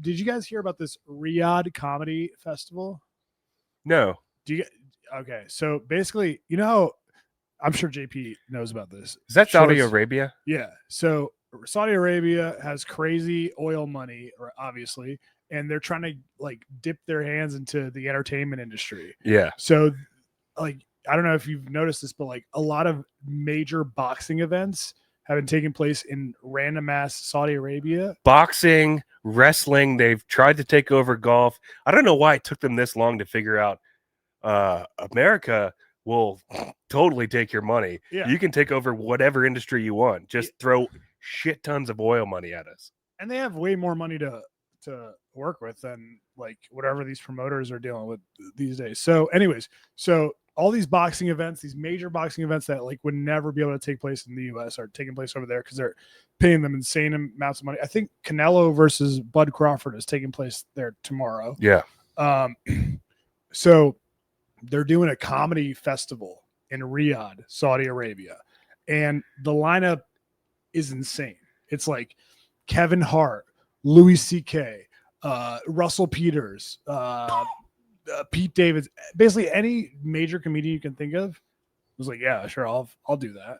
did you guys hear about this Riyadh comedy festival? No. Okay, so basically, you know how I'm sure JP knows about this. Is that Saudi Arabia? Yeah. So Saudi Arabia has crazy oil money, obviously, and they're trying to like dip their hands into the entertainment industry. Yeah. So like, I don't know if you've noticed this, but like a lot of major boxing events have been taking place in random ass Saudi Arabia. Boxing, wrestling, they've tried to take over golf. I don't know why it took them this long to figure out America will totally take your money. Yeah. You can take over whatever industry you want. Just throw shit tons of oil money at us. And they have way more money to work with than like whatever these promoters are dealing with these days. So anyways, so all these boxing events, these major boxing events that like would never be able to take place in the US are taking place over there because they're paying them insane amounts of money. I think Canelo versus Bud Crawford is taking place there tomorrow. Yeah. So they're doing a comedy festival in Riyadh, Saudi Arabia. And the lineup is insane. It's like Kevin Hart, Louis C.K., Russell Peters, Pete Davidson, basically any major comedian you can think of was like, yeah, sure, I'll do that.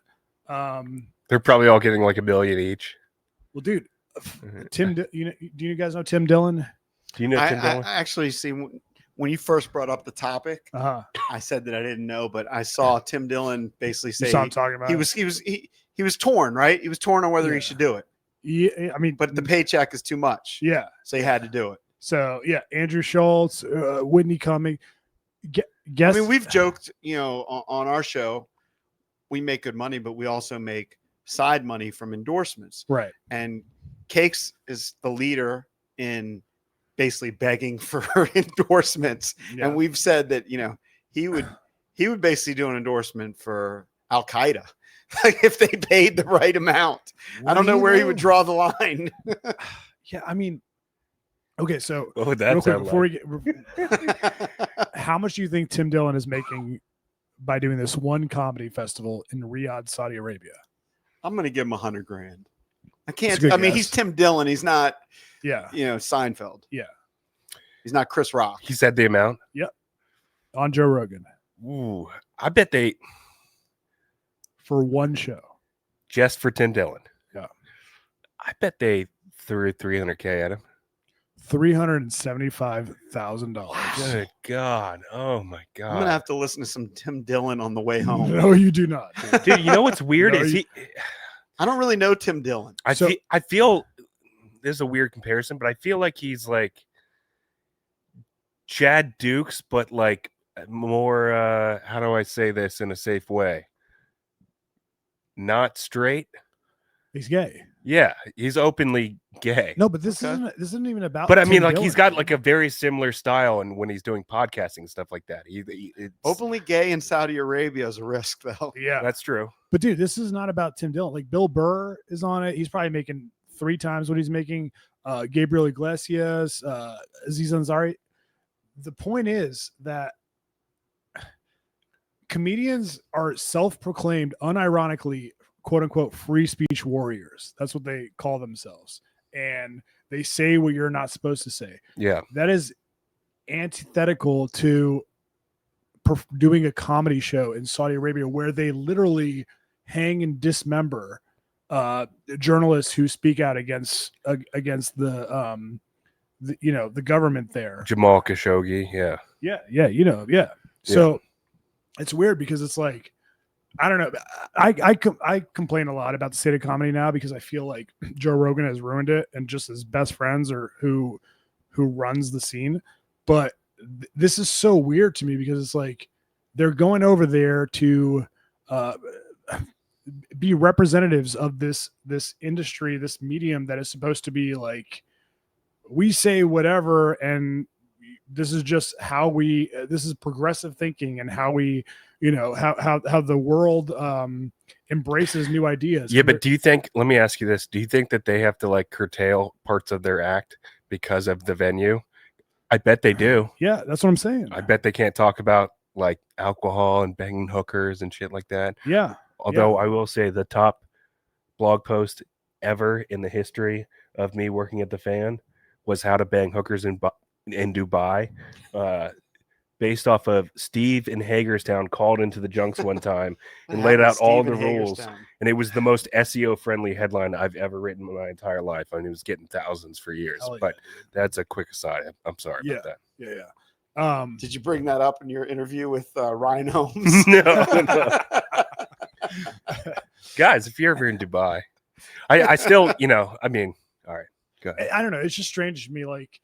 They're probably all getting like $1 million each. Well, dude, Tim, do you guys know Tim Dillon? Do you know Tim Dillon? I actually see when you first brought up the topic, I said that I didn't know, but I saw Tim Dillon basically say I'm talking about. He was torn, right? He was torn on whether he should do it. Yeah, I mean, but the paycheck is too much. Yeah, so he had to do it. So yeah, Andrew Schulz, Whitney Cumming. Guess. I mean, we've joked, on our show, we make good money, but we also make side money from endorsements. Right. And Cakes is the leader in basically begging for endorsements. Yeah. And we've said that, he would basically do an endorsement for Al Qaeda. Like if they paid the right amount. I don't know where he would draw the line. Yeah, I mean, okay, so what would that sound like? How much do you think Tim Dillon is making by doing this one comedy festival in Riyadh, Saudi Arabia? I'm going to give him $100,000. I can't. I mean, he's Tim Dillon. He's not. Yeah. Seinfeld. Yeah. He's not Chris Rock. He said the amount. Yep. On Joe Rogan. Ooh, I bet they. For one show. Just for Tim Dillon. Yeah. I bet they threw $300,000 at him. $375,000. Good God. Oh my God. I'm going to have to listen to some Tim Dillon on the way home. No, you do not. Dude, you know what's weird I don't really know Tim Dillon. I feel this is a weird comparison, but I feel like he's like Chad Dukes, but like more, how do I say this in a safe way? Not straight. He's gay. Yeah, he's openly gay. No, but this isn't even about. But I mean, like Dillon. He's got like a very similar style, and when he's doing podcasting and stuff like that, it's openly gay in Saudi Arabia is a risk, though. Yeah, that's true. But dude, this is not about Tim Dillon. Like Bill Burr is on it. He's probably making 3 times what he's making. Gabriel Iglesias, Aziz Ansari. The point is that comedians are self-proclaimed, unironically, quote unquote, free speech warriors. That's what they call themselves. And they say what you're not supposed to say. Yeah. That is antithetical to doing a comedy show in Saudi Arabia where they literally hang and dismember journalists who speak out against the government there. Jamal Khashoggi. Yeah. Yeah. So it's weird because it's like, I don't know. I complain a lot about the state of comedy now because I feel like Joe Rogan has ruined it, and just his best friends or who runs the scene. But this is so weird to me because it's like they're going over there to be representatives of this industry, this medium that is supposed to be like, we say whatever, and this is just how this is progressive thinking and how we, how the world embraces new ideas. Yeah, but do you think, let me ask you this, do you think that they have to like curtail parts of their act because of the venue? I bet they do. Yeah, that's what I'm saying. I bet they can't talk about like alcohol and banging hookers and shit like that. Yeah. Although I will say the top blog post ever in the history of me working at the Fan was How to Bang Hookers in Dubai, based off of Steve in Hagerstown called into the Junks one time and laid out all the rules. And it was the most SEO friendly headline I've ever written in my entire life. I mean, it was getting thousands for years. But that's a quick aside. I'm sorry about that. Yeah. Did you bring that up in your interview with Ryan Holmes? No. Guys, if you're ever in Dubai, I still, I mean, all right, go ahead. I don't know. It's just strange to me. Like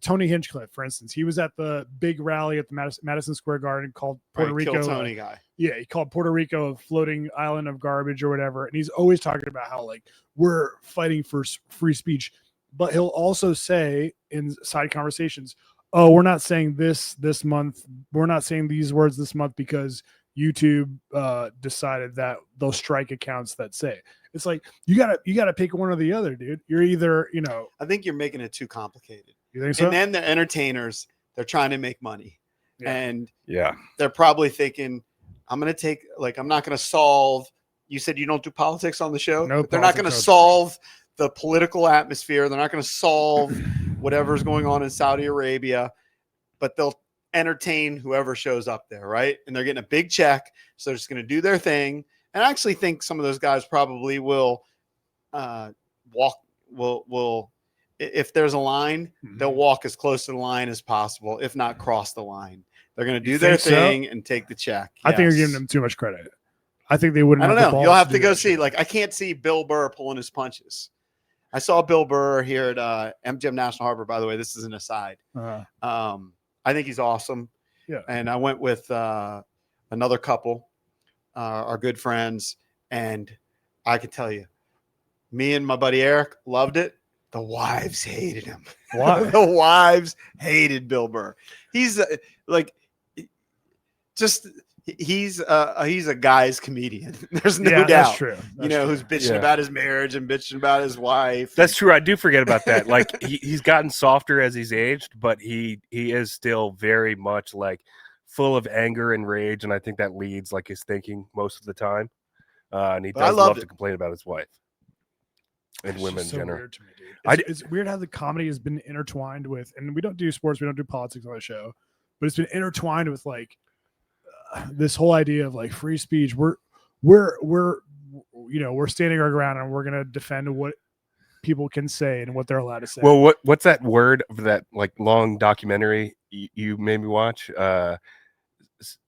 Tony Hinchcliffe, for instance, he was at the big rally at the Madison Square Garden called Puerto Rico. Kill Tony guy. Yeah, he called Puerto Rico a floating island of garbage or whatever. And he's always talking about how like we're fighting for free speech. But he'll also say in side conversations, oh, we're not saying this month. We're not saying these words this month because YouTube decided that those strike accounts that say. It's like you gotta pick one or the other, dude. You're either, I think you're making it too complicated. You think so? And then the entertainers, they're trying to make money. Yeah. And yeah, they're probably thinking, I'm not gonna solve. You said you don't do politics on the show? No, they're not gonna solve the political atmosphere. They're not gonna solve whatever's going on in Saudi Arabia, but they'll entertain whoever shows up there, right? And they're getting a big check, so they're just gonna do their thing. And I actually think some of those guys probably will will if there's a line, they'll walk as close to the line as possible, if not cross the line. They're going to do their thing and take the check. I think you're giving them too much credit. I think they wouldn't. I don't know. You'll have to go see. Like, I can't see Bill Burr pulling his punches. I saw Bill Burr here at MGM National Harbor. By the way, this is an aside. I think he's awesome. Yeah. And I went with another couple, our good friends, and I can tell you, me and my buddy Eric loved it. The wives hated him. Why? The wives hated Bill Burr. He's he's a guy's comedian. There's no doubt. That's true. Who's bitching about his marriage and bitching about his wife. That's true. I do forget about that. Like he's gotten softer as he's aged, but he is still very much like full of anger and rage, and I think that leads like his thinking most of the time. And he does love to complain about his wife and women in general. Weird to me, dude. It's weird how the comedy has been intertwined with, and we don't do sports, we don't do politics on the show, but it's been intertwined with like this whole idea of like free speech. We're standing our ground and we're gonna defend what people can say and what they're allowed to say. Well, what's that word of that like long documentary you made me watch?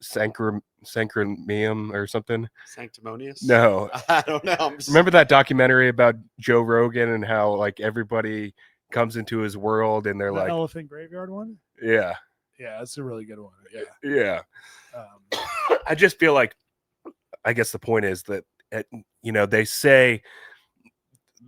Sanctimonium or something. Sanctimonious? No, I don't know. Remember that documentary about Joe Rogan and how like everybody comes into his world and they're the like elephant graveyard one? Yeah, that's a really good one. Yeah. I just feel like, I guess the point is that they say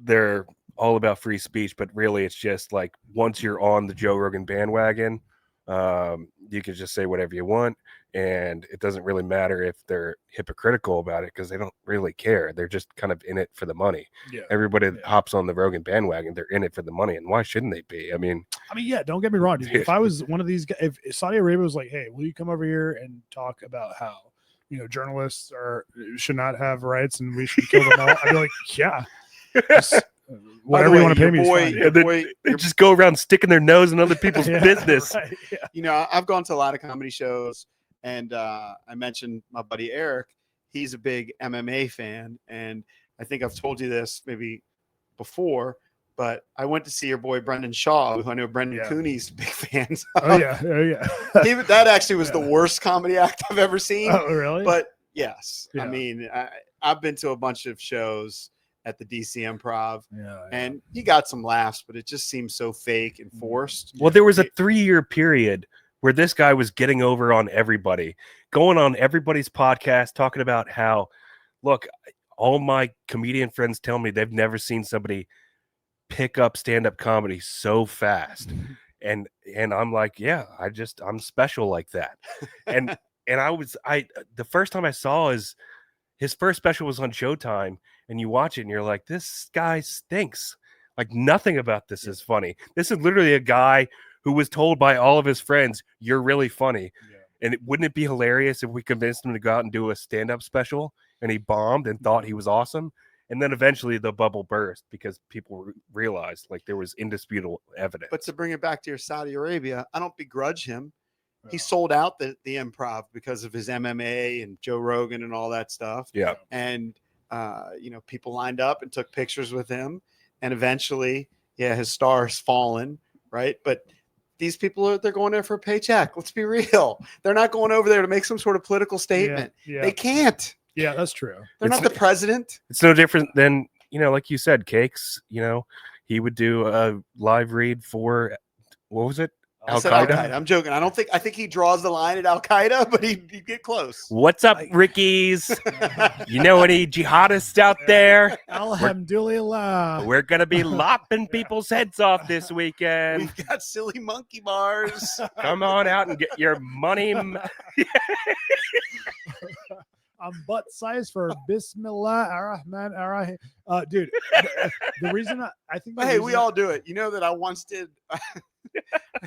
they're all about free speech, but really it's just like once you're on the Joe Rogan bandwagon, you can just say whatever you want, and it doesn't really matter if they're hypocritical about it because they don't really care. They're just kind of in it for the money. Yeah. Everybody that hops on the Rogan bandwagon, they're in it for the money, and why shouldn't they be? I mean, yeah, don't get me wrong, dude. If I was one of these guys, if Saudi Arabia was like, hey, will you come over here and talk about how journalists should not have rights and we should kill them all, I'd be like, yeah. Whatever you want to pay me. They just go around sticking their nose in other people's business. Right, yeah. I've gone to a lot of comedy shows, and I mentioned my buddy Eric. He's a big MMA fan, and I think I've told you this maybe before, but I went to see your boy Brendan Shaw, who I know Brendan Cooney's big fans of. Oh yeah. That actually was the worst comedy act I've ever seen. Oh really? But yes, yeah. I mean, I've been to a bunch of shows at the DC Improv, and he got some laughs, but it just seems so fake and forced. Well, there was a 3-year period where this guy was getting over on everybody, going on everybody's podcast, talking about how, look, all my comedian friends tell me they've never seen somebody pick up stand-up comedy so fast. And I'm like, yeah, I'm special like that. And the first time I saw his first special was on Showtime, and you watch it and you're like, this guy stinks. Like nothing about this is funny. This is literally a guy who was told by all of his friends, you're really funny. Yeah. And wouldn't it be hilarious if we convinced him to go out and do a stand-up special and he bombed and thought he was awesome? And then eventually the bubble burst because people realized like there was indisputable evidence. But to bring it back to your Saudi Arabia, I don't begrudge him. He Yeah. sold out the Improv because of his MMA and Joe Rogan and all that stuff. Yeah. And, people lined up and took pictures with him. And eventually, his star's fallen, right? But these people they're going there for a paycheck. Let's be real. They're not going over there to make some sort of political statement. Yeah. They can't. Yeah, that's true. They're not the president. It's no different than, like you said, Cakes, he would do a live read for, what was it? Al-Qaeda? I'm joking. I think he draws the line at Al-Qaeda, but he'd get close. What's up, Rickies? You know any jihadists out there? Alhamdulillah. We're going to be lopping people's heads off this weekend. We've got silly monkey bars. Come on out and get your money. I'm butt size for Bismillah ar-Rahman ar-Rahim. Dude, the reason I think. Hey, we all do it. You know that I once did.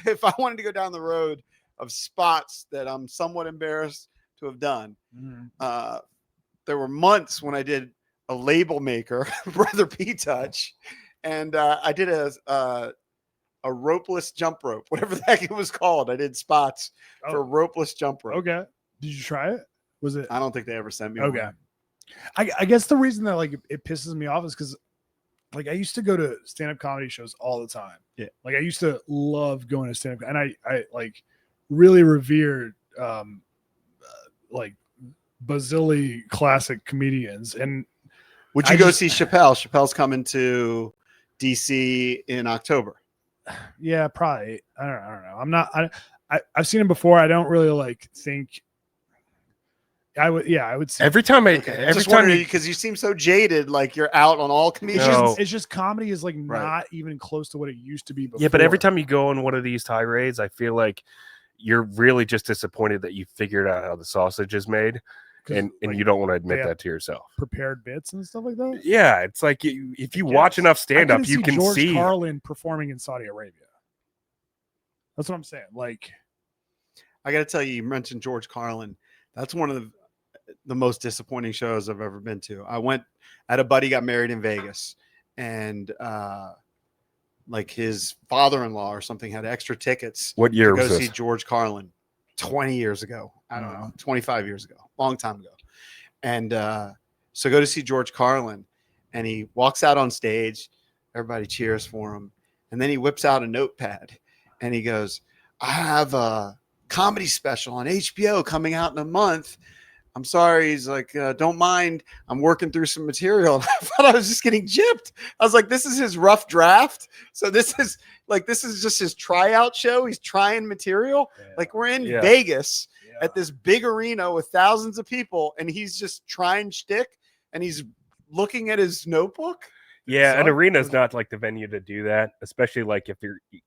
If I wanted to go down the road of spots that I'm somewhat embarrassed to have done, there were months when I did a label maker, Brother P Touch, and I did a ropeless jump rope, whatever the heck it was called. I did spots for ropeless jump rope. Okay. Did you try it? Was it? I don't think they ever sent me. Okay. One. I guess the reason that it pisses me off is because I used to go to stand-up comedy shows all the time. Yeah. I used to love going to stand-up, and I really revered Basili classic comedians. And would you go see Chappelle? Chappelle's coming to DC in October. Yeah, probably. I don't know. I've seen him before. I don't really think. I would say every time because you seem so jaded, like you're out on all comedians. It's just comedy is not even close to what it used to be before. Yeah, but every time you go on one of these tirades, I feel like you're really just disappointed that you figured out how the sausage is made, and you don't want to admit that to yourself. Prepared bits and stuff like that. Yeah, it's like if you watch enough stand up, you can George see Carlin performing in Saudi Arabia. That's what I'm saying. I got to tell you mentioned George Carlin. That's one of the most disappointing shows I've ever been to. I had a buddy got married in Vegas, and his father-in-law or something had extra tickets. What year to go was see this? George Carlin 20 years ago. I don't know, 25 years ago, long time ago. And so go to see George Carlin, and he walks out on stage. Everybody cheers for him. And then he whips out a notepad, and he goes, I have a comedy special on HBO coming out in a month. I'm sorry. He's like, don't mind. I'm working through some material. I thought I was just getting gypped. I was like, this is his rough draft. So this is just his tryout show. He's trying material. Yeah. We're in Vegas at this big arena with thousands of people, and he's just trying shtick, and he's looking at his notebook. Yeah, an arena is not the venue to do that, especially if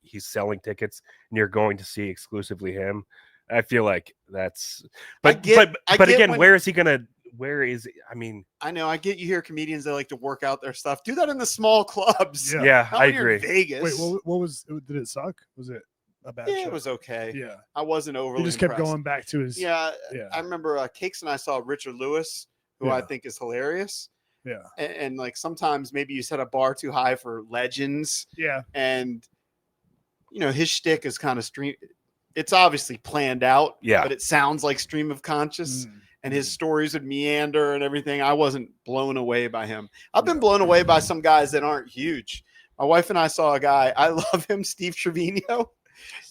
he's selling tickets and you're going to see exclusively him. I feel like that's, but again, where is he gonna? Where is? I mean, I know I get you hear comedians that like to work out their stuff. Do that in the small clubs. Yeah, I agree. Vegas. Wait, what was? Did it suck? Was it a bad show? It was okay. Yeah, I wasn't overly. He just kept going back to his. Yeah. I remember Cakes and I saw Richard Lewis, who I think is hilarious. Yeah, and sometimes maybe you set a bar too high for legends. Yeah, and his shtick is kind of stream. It's obviously planned out, but it sounds like stream of conscious, and his stories would meander and everything. I wasn't blown away by him. I've been blown away by some guys that aren't huge. My wife and I saw a guy. I love him, Steve Trevino.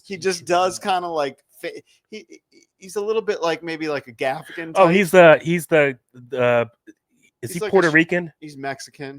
He just does kind of he's a little bit maybe a Gaffigan type. Oh, is he Puerto Rican? He's Mexican.